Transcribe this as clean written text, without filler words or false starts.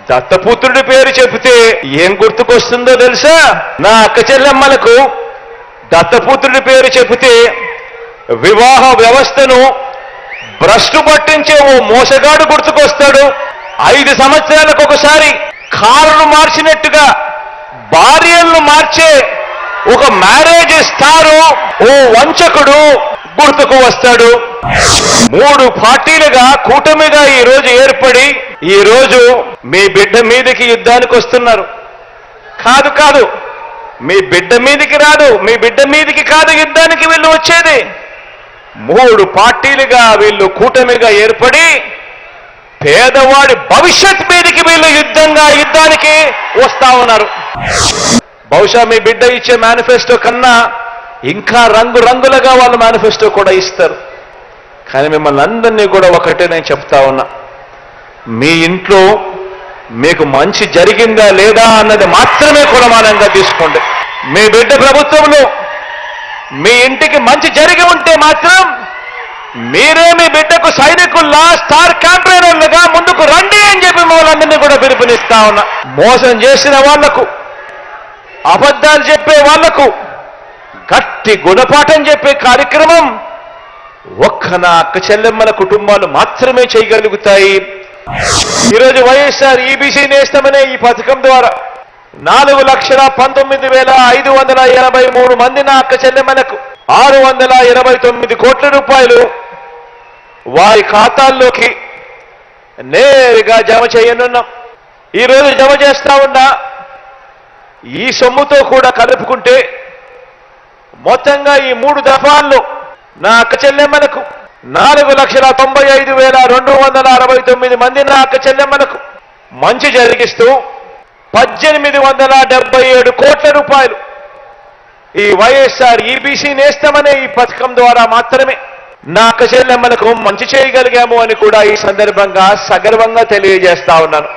దత్తపుత్రుడి పేరు చెబితే ఏం గుర్తుకొస్తుందో తెలుసా? నా అక్క చెల్లెమ్మలకు దత్తపుత్రుడి పేరు చెబితే వివాహ వ్యవస్థను భ్రష్టు పట్టించే ఓ మోసగాడు గుర్తుకొస్తాడు. 5 సంవత్సరాలకు ఒకసారి కారును మార్చినట్టుగా భార్యలను మార్చే ఒక మ్యారేజ్ స్టారు ఓ వంచకుడు గుర్తుకు వస్తాడు. 3 పార్టీలుగా కూటమిగా ఈ రోజు ఏర్పడి ఈ రోజు మీ బిడ్డ మీదకి యుద్ధానికి వస్తున్నారు. కాదు, మీ బిడ్డ మీదకి రాదు, మీ బిడ్డ మీదకి కాదు యుద్ధానికి వీళ్ళు వచ్చేది. 3 పార్టీలుగా వీళ్ళు కూటమిగా ఏర్పడి పేదవాడి భవిష్యత్ మీదకి వీళ్ళు యుద్ధానికి వస్తా ఉన్నారు. బహుశా మీ బిడ్డ ఇచ్చే మేనిఫెస్టో కన్నా ఇంకా రంగురంగులుగా వాళ్ళు మేనిఫెస్టో కూడా ఇస్తారు. కానీ మిమ్మల్ని అందరినీ కూడా ఒకటే నేను చెప్తా ఉన్నా, మీ ఇంట్లో మీకు మంచి జరిగిందా లేదా అన్నది మాత్రమే కొలమానంగా తీసుకోండి. మీ బిడ్డ ప్రభుత్వంలో మీ ఇంటికి మంచి జరిగి ఉంటే మాత్రం మీరే మీ బిడ్డకు సైనికుల్లా స్టార్ క్యాంపెయినర్లుగా ముందుకు రండి అని చెప్పి మమ్మల్ని కూడా పిలుపునిస్తా ఉన్నా. మోసం చేసిన వాళ్లకు, అబద్ధాలు చెప్పే వాళ్లకు గట్టి గుణపాఠం చెప్పే కార్యక్రమం ఒక్క నా అక్క చెల్లెమ్మల కుటుంబాలు మాత్రమే చేయగలుగుతాయి. ఈరోజు వైఎస్ఆర్ ఈబీసీ నేస్తమనే ఈ పథకం ద్వారా 4,19,583 మంది నా అక్క చెల్లెమ్మలకు 629 కోట్ల రూపాయలు వారి ఖాతాల్లోకి నేరుగా జమ చేయనున్నాం. ఈరోజు జమ చేస్తా ఉన్నా ఈ సొమ్ముతో కూడా కలుపుకుంటే మొత్తంగా ఈ 3 దఫాల్లో నా అక్క చెల్లెమ్మలకు 4,95,269 మంది నా అక్క చెల్లెమ్మలకు మంచి జరిగిస్తూ 1,877 కోట్ల రూపాయలు ఈ వైఎస్ఆర్ ఈబీసీ నేస్తమనే ఈ పథకం ద్వారా మాత్రమే నా అక్క చెల్లెమ్మలకు మంచి చేయగలిగాము అని కూడా ఈ సందర్భంగా సగర్వంగా తెలియజేస్తా ఉన్నాను.